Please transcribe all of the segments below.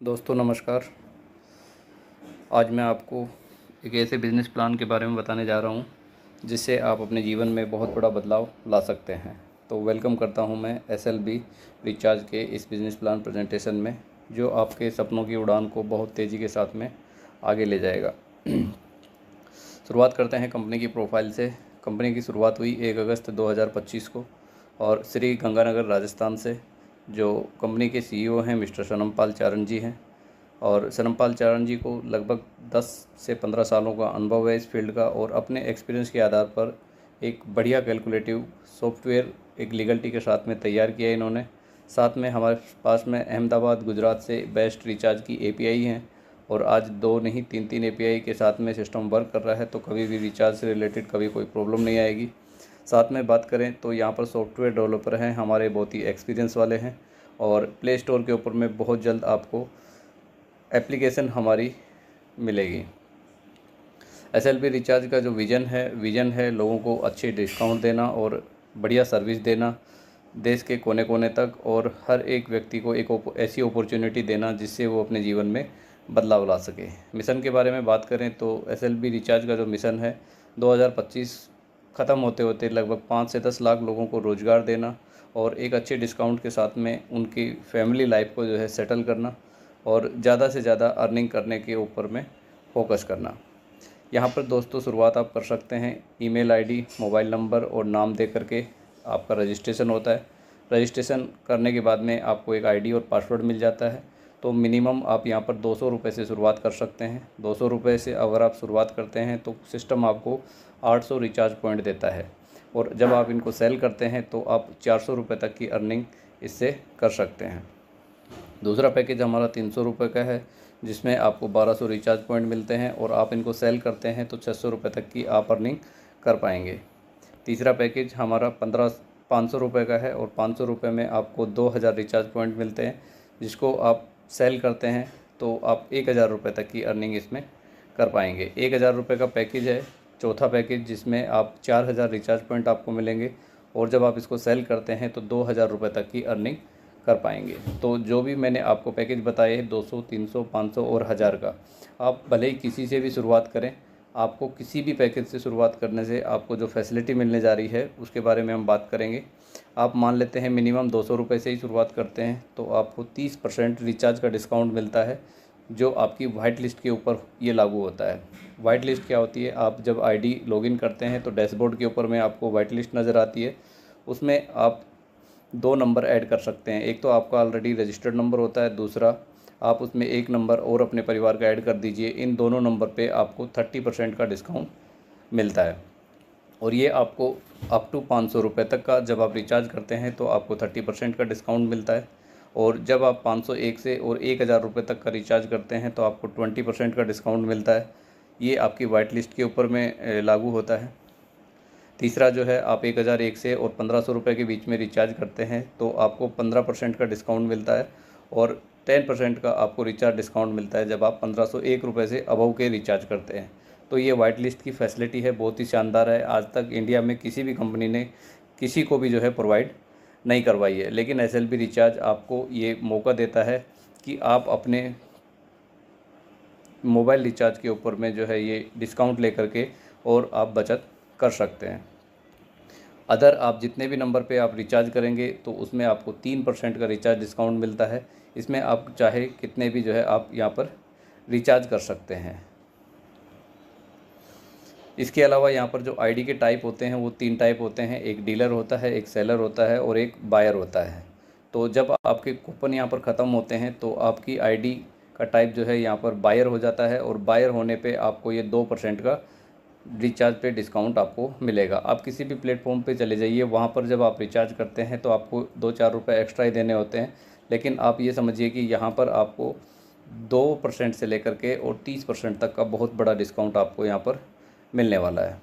दोस्तों नमस्कार। आज मैं आपको एक ऐसे बिज़नेस प्लान के बारे में बताने जा रहा हूँ जिससे आप अपने जीवन में बहुत बड़ा बदलाव ला सकते हैं। तो वेलकम करता हूँ मैं SLB रिचार्ज के इस बिज़नेस प्लान प्रेजेंटेशन में, जो आपके सपनों की उड़ान को बहुत तेज़ी के साथ में आगे ले जाएगा। शुरुआत करते हैं कंपनी की प्रोफाइल से। कंपनी की शुरुआत हुई 1 अगस्त 2025 को और श्री गंगानगर राजस्थान से। जो कंपनी के CEO हैं मिस्टर सनमपाल चारण जी हैं और सनमपाल चारण जी को लगभग 10 से 15 सालों का अनुभव है इस फील्ड का, और अपने एक्सपीरियंस के आधार पर एक बढ़िया कैलकुलेटिव सॉफ्टवेयर एक लीगलिटी के साथ में तैयार किया इन्होंने। साथ में हमारे पास में अहमदाबाद गुजरात से बेस्ट रिचार्ज की API हैं और आज 2 नहीं 3 API के साथ में सिस्टम वर्क कर रहा है, तो कभी भी रिचार्ज से रिलेटेड कभी कोई प्रॉब्लम नहीं आएगी। साथ में बात करें तो यहाँ पर सॉफ्टवेयर डेवलपर हैं हमारे, बहुत ही एक्सपीरियंस वाले हैं, और प्ले स्टोर के ऊपर में बहुत जल्द आपको एप्लीकेशन हमारी मिलेगी। SLB रिचार्ज का जो विज़न है लोगों को अच्छे डिस्काउंट देना और बढ़िया सर्विस देना देश के कोने कोने तक, और हर एक व्यक्ति को एक ऐसी अपॉर्चुनिटी देना जिससे वो अपने जीवन में बदलाव ला सके। मिशन के बारे में बात करें तो SLB रिचार्ज का जो मिशन है 2025 ख़त्म होते होते लगभग 5 से 10 लाख लोगों को रोज़गार देना और एक अच्छे डिस्काउंट के साथ में उनकी फैमिली लाइफ को जो है सेटल करना और ज़्यादा से ज़्यादा अर्निंग करने के ऊपर में फोकस करना। यहाँ पर दोस्तों शुरुआत आप कर सकते हैं। ईमेल आईडी, मोबाइल नंबर और नाम दे करके आपका रजिस्ट्रेशन होता है। रजिस्ट्रेशन करने के बाद में आपको एक आईडी और पासवर्ड मिल जाता है। तो मिनिमम आप यहाँ पर 200 रुपये से शुरुआत कर सकते हैं। 200 रुपये से अगर आप शुरुआत करते हैं तो सिस्टम आपको 800 रिचार्ज पॉइंट देता है, और जब आप इनको सेल करते हैं तो आप 400 रुपये तक की अर्निंग इससे कर सकते हैं। दूसरा पैकेज हमारा 300 रुपये का है, जिसमें आपको 1200 रिचार्ज पॉइंट मिलते हैं और आप इनको सेल करते हैं तो 600 रुपये तक की आप अर्निंग कर पाएंगे। तीसरा पैकेज हमारा 500 रुपये का है और 500 रुपये में आपको 2000 रिचार्ज पॉइंट मिलते हैं, जिसको आप सेल करते हैं तो आप 1000 रुपये तक की अर्निंग इसमें कर पाएंगे। 1000 रुपये का पैकेज है चौथा पैकेज, जिसमें आप 4000 रिचार्ज पॉइंट आपको मिलेंगे और जब आप इसको सेल करते हैं तो 2000 रुपये तक की अर्निंग कर पाएंगे। तो जो भी मैंने आपको पैकेज बताए हैं 200, 300, 500 और 1000 का, आप भले ही किसी से भी शुरुआत करें, आपको किसी भी पैकेज से शुरुआत करने से आपको जो फैसिलिटी मिलने जा रही है उसके बारे में हम बात करेंगे। आप मान लेते हैं मिनिमम 200 रुपये से ही शुरुआत करते हैं तो आपको 30% रिचार्ज का डिस्काउंट मिलता है, जो आपकी वाइट लिस्ट के ऊपर ये लागू होता है। वाइट लिस्ट क्या होती है? आप जब ID लॉगिन करते हैं तो डैशबोर्ड के ऊपर में आपको वाइट लिस्ट नज़र आती है। उसमें आप 2 नंबर ऐड कर सकते हैं। एक तो आपका ऑलरेडी रजिस्टर्ड नंबर होता है, दूसरा आप उसमें एक नंबर और अपने परिवार का ऐड कर दीजिए। इन दोनों नंबर पे आपको 30% का डिस्काउंट मिलता है, और ये आपको अप टू 500 रुपये तक का जब आप रिचार्ज करते हैं तो आपको 30% का डिस्काउंट मिलता है, और जब आप 501 से और 1000 रुपये तक का रिचार्ज करते हैं तो आपको 20% का डिस्काउंट मिलता है। ये आपकी वाइट लिस्ट के ऊपर में लागू होता है। तीसरा जो है, आप 1001 से और 1500 रुपये के बीच में रिचार्ज करते हैं तो आपको 15% का डिस्काउंट मिलता है, और 10% का आपको रिचार्ज डिस्काउंट मिलता है जब आप 1501 रुपये से अबव के रिचार्ज करते हैं। तो ये वाइट लिस्ट की फैसिलिटी है, बहुत ही शानदार है। आज तक इंडिया में किसी भी कंपनी ने किसी को भी जो है प्रोवाइड नहीं करवाई है, लेकिन SLB रिचार्ज आपको ये मौका देता है कि आप अपने मोबाइल रिचार्ज के ऊपर में जो है ये डिस्काउंट लेकर के और आप बचत कर सकते हैं। अदर आप जितने भी नंबर पे आप रिचार्ज करेंगे तो उसमें आपको 3% का रिचार्ज डिस्काउंट मिलता है। इसमें आप चाहे कितने भी जो है आप यहाँ पर रिचार्ज कर सकते हैं। इसके अलावा यहाँ पर जो ID के टाइप होते हैं वो 3 टाइप होते हैं। एक डीलर होता है, एक सेलर होता है और एक बायर होता है। तो जब आपके कूपन यहाँ पर ख़त्म होते हैं तो आपकी ID का टाइप जो है यहाँ पर बायर हो जाता है, और बायर होने पे आपको ये 2% का रिचार्ज पे डिस्काउंट आपको मिलेगा। आप किसी भी प्लेटफॉर्म पे चले जाइए, वहाँ पर जब आप रिचार्ज करते हैं तो आपको 2-4 रुपये एक्स्ट्रा ही देने होते हैं, लेकिन आप ये समझिए कि यहाँ पर आपको 2% से लेकर के और 30% तक का बहुत बड़ा डिस्काउंट आपको यहाँ पर मिलने वाला है।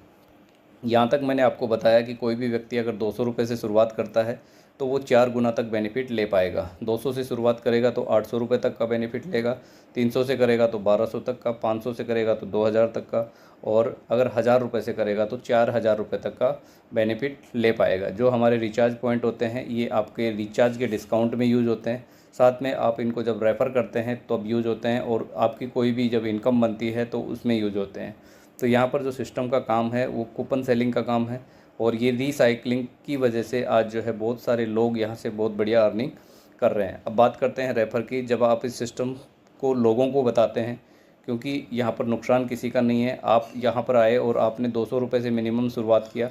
यहाँ तक मैंने आपको बताया कि कोई भी व्यक्ति अगर 200 रुपये से शुरुआत करता है तो वो 4 गुना तक बेनिफिट ले पाएगा। 200 से शुरुआत करेगा तो 800 रुपये तक का बेनिफिट लेगा, 300 से करेगा तो 1200 तक का, 500 से करेगा तो 2000 तक का, और अगर 1000 रुपये से करेगा तो 4000 रुपये तक का बेनिफिट ले पाएगा। जो हमारे रिचार्ज पॉइंट होते हैं ये आपके रिचार्ज के डिस्काउंट में यूज़ होते हैं। साथ में आप इनको जब रेफ़र करते हैं तो अब यूज़ होते हैं, और आपकी कोई भी जब इनकम बनती है तो उसमें यूज़ होते हैं। तो यहाँ पर जो सिस्टम का काम है वो कूपन सेलिंग का काम है, और ये रीसाइक्लिंग की वजह से आज जो है बहुत सारे लोग यहाँ से बहुत बढ़िया अर्निंग कर रहे हैं। अब बात करते हैं रेफ़र की। जब आप इस सिस्टम को लोगों को बताते हैं, क्योंकि यहाँ पर नुकसान किसी का नहीं है, आप यहाँ पर आए और आपने 200 रुपये से मिनिमम शुरुआत किया,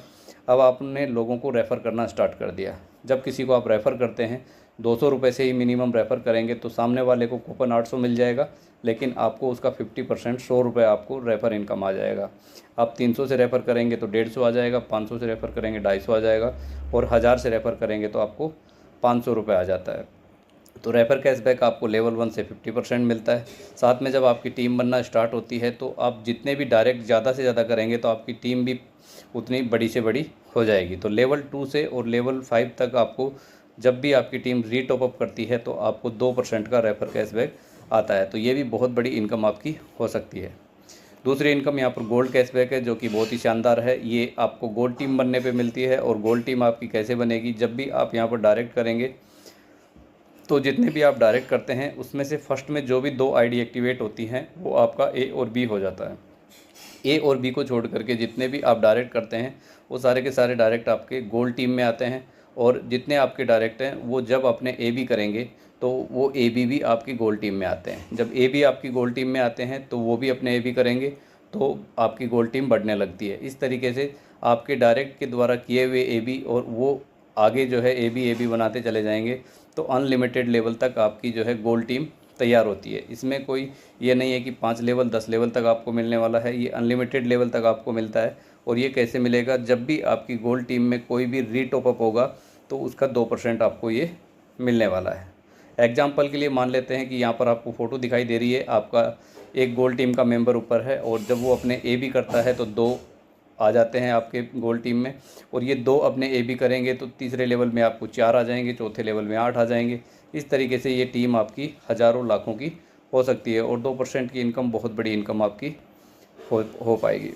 अब आपने लोगों को रेफ़र करना स्टार्ट कर दिया। जब किसी को आप रेफ़र करते हैं 200 रुपये से ही मिनिमम रेफ़र करेंगे तो सामने वाले को कूपन 800 मिल जाएगा, लेकिन आपको उसका 50% 100 रुपये आपको रेफ़र इनकम आ जाएगा। आप 300 से रेफ़र करेंगे तो 150 आ जाएगा, 500 से रेफ़र करेंगे 250 आ जाएगा, और 1000 से रेफ़र करेंगे तो आपको 500 रुपये आ जाता है। तो रेफ़र कैशबैक आपको लेवल 1 से 50% मिलता है। साथ में जब आपकी टीम बनना स्टार्ट होती है तो आप जितने भी डायरेक्ट ज़्यादा से ज़्यादा करेंगे तो आपकी टीम भी उतनी बड़ी से बड़ी हो जाएगी। तो लेवल 2 से और लेवल 5 तक आपको जब भी आपकी टीम रीटॉप अप करती है तो आपको 2% का रेफ़र कैशबैक आता है। तो ये भी बहुत बड़ी इनकम आपकी हो सकती है। दूसरी इनकम यहाँ पर गोल्ड कैशबैक है, जो कि बहुत ही शानदार है। ये आपको गोल्ड टीम बनने पे मिलती है। और गोल्ड टीम आपकी कैसे बनेगी, जब भी आप यहाँ पर डायरेक्ट करेंगे तो जितने भी आप डायरेक्ट करते हैं उसमें से फर्स्ट में जो भी 2 आईडी एक्टिवेट होती हैं वो आपका ए और बी हो जाता है। ए और बी को छोड़ करके जितने भी आप डायरेक्ट करते हैं वो सारे के सारे डायरेक्ट आपके गोल्ड टीम में आते हैं, और जितने आपके डायरेक्ट हैं वो जब अपने ए बी करेंगे तो वो ए बी भी आपकी गोल्ड टीम में आते हैं। जब ए बी आपकी गोल्ड टीम में आते हैं तो वो भी अपने ए बी करेंगे तो आपकी गोल्ड टीम बढ़ने लगती है। इस तरीके से आपके डायरेक्ट के द्वारा किए हुए ए बी और वो आगे जो है ए बी बनाते चले जाएंगे, तो अनलिमिटेड लेवल तक आपकी जो है गोल्ड टीम तैयार होती है। इसमें कोई ये नहीं है कि 5 लेवल 10 लेवल तक आपको मिलने वाला है, ये अनलिमिटेड लेवल तक आपको मिलता है। और ये कैसे मिलेगा, जब भी आपकी गोल्ड टीम में कोई भी रीटॉप अप होगा तो उसका 2% आपको ये मिलने वाला है। एग्जाम्पल के लिए मान लेते हैं कि यहाँ पर आपको फ़ोटो दिखाई दे रही है, आपका एक गोल्ड टीम का मेंबर ऊपर है, और जब वो अपने ए बी करता है तो 2 आ जाते हैं आपके गोल्ड टीम में, और ये 2 अपने ए बी करेंगे तो तीसरे लेवल में आपको 4 आ जाएंगे, चौथे लेवल में 8 आ जाएंगे। इस तरीके से ये टीम आपकी हज़ारों लाखों की हो सकती है, और 2% की इनकम बहुत बड़ी इनकम आपकी हो पाएगी।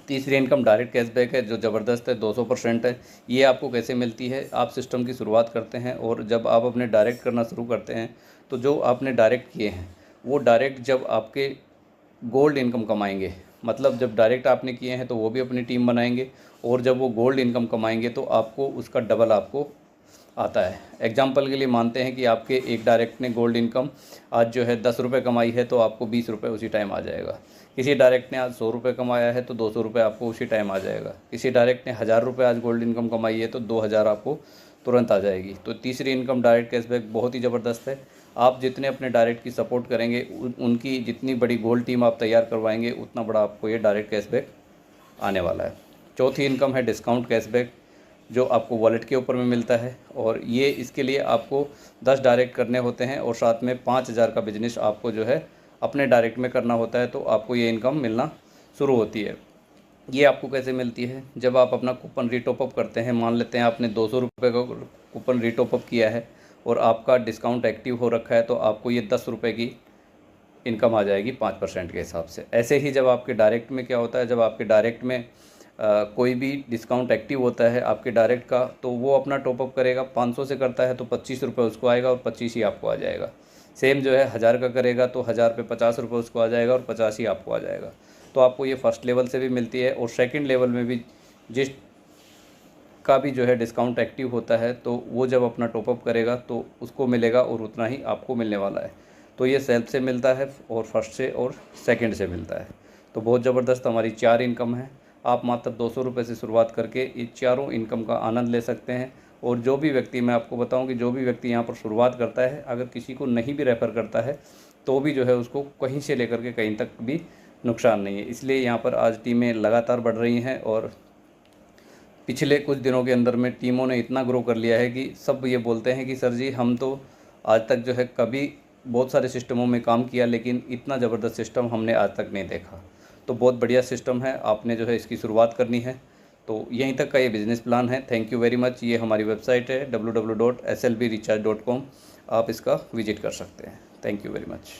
तीसरी इनकम डायरेक्ट कैशबैक है, जो ज़बरदस्त है, 200% है। ये आपको कैसे मिलती है, आप सिस्टम की शुरुआत करते हैं और जब आप अपने डायरेक्ट करना शुरू करते हैं तो जो आपने डायरेक्ट किए हैं वो डायरेक्ट जब आपके गोल्ड इनकम कमाएंगे, मतलब जब डायरेक्ट आपने किए हैं तो वो भी अपनी टीम बनाएंगे, और जब वो गोल्ड इनकम कमाएंगे तो आपको उसका डबल आपको आता है। एग्जाम्पल के लिए मानते हैं कि आपके एक डायरेक्ट ने गोल्ड इनकम आज जो है 10 रुपये कमाई है तो आपको 20 रुपये उसी टाइम आ जाएगा। किसी डायरेक्ट ने आज 100 रुपये कमाया है तो 200 रुपये आपको उसी टाइम आ जाएगा। किसी डायरेक्ट ने 1000 रुपये आज गोल्ड इनकम कमाई है तो 2000 आपको तुरंत आ जाएगी। तो तीसरी इनकम डायरेक्ट कैशबैक बहुत ही ज़बरदस्त है। आप जितने अपने डायरेक्ट की सपोर्ट करेंगे, उनकी जितनी बड़ी गोल्ड टीम आप तैयार करवाएंगे, उतना बड़ा आपको ये डायरेक्ट कैशबैक आने वाला है। चौथी इनकम है डिस्काउंट कैशबैक, जो आपको वॉलेट के ऊपर में मिलता है, और ये इसके लिए आपको 10 डायरेक्ट करने होते हैं और साथ में 5000 का बिजनेस आपको जो है अपने डायरेक्ट में करना होता है, तो आपको ये इनकम मिलना शुरू होती है। ये आपको कैसे मिलती है, जब आप अपना कूपन रीटॉप अप करते हैं, मान लेते हैं आपने 200 रुपये का कूपन रीटॉप अप किया है और आपका डिस्काउंट एक्टिव हो रखा है, तो आपको ये 10 रुपये की इनकम आ जाएगी 5% के हिसाब से। ऐसे ही जब आपके डायरेक्ट में क्या होता है, जब आपके डायरेक्ट में कोई भी डिस्काउंट एक्टिव होता है आपके डायरेक्ट का, तो वो अपना टॉपअप करेगा। 500 से करता है तो 25 रुपये उसको आएगा और 25 ही आपको आ जाएगा। सेम जो है 1000 का करेगा तो 1000 पे 50 रुपये उसको आ जाएगा और 50 ही आपको आ जाएगा। तो आपको ये फर्स्ट लेवल से भी मिलती है, और सेकंड लेवल में भी जिस का भी जो है डिस्काउंट एक्टिव होता है तो वो जब अपना टॉपअप करेगा तो उसको मिलेगा और उतना ही आपको मिलने वाला है। तो ये सेल्फ से मिलता है और फर्स्ट से और सेकंड से मिलता है। तो बहुत ज़बरदस्त हमारी 4 इनकम है। आप मात्र 200 रुपये से शुरुआत करके ये चारों इनकम का आनंद ले सकते हैं। और जो भी व्यक्ति, मैं आपको बताऊं कि जो भी व्यक्ति यहाँ पर शुरुआत करता है, अगर किसी को नहीं भी रेफ़र करता है तो भी जो है उसको कहीं से लेकर के कहीं तक भी नुकसान नहीं है। इसलिए यहाँ पर आज टीमें लगातार बढ़ रही हैं, और पिछले कुछ दिनों के अंदर में टीमों ने इतना ग्रो कर लिया है कि सब ये बोलते हैं कि सर जी, हम तो आज तक जो है कभी बहुत सारे सिस्टमों में काम किया, लेकिन इतना ज़बरदस्त सिस्टम हमने आज तक नहीं देखा। तो बहुत बढ़िया सिस्टम है, आपने जो है इसकी शुरुआत करनी है। तो यहीं तक का ये बिज़नेस प्लान है। Thank you very much. ये हमारी वेबसाइट है www.slbrecharge.com, आप इसका विजिट कर सकते हैं। Thank you very much.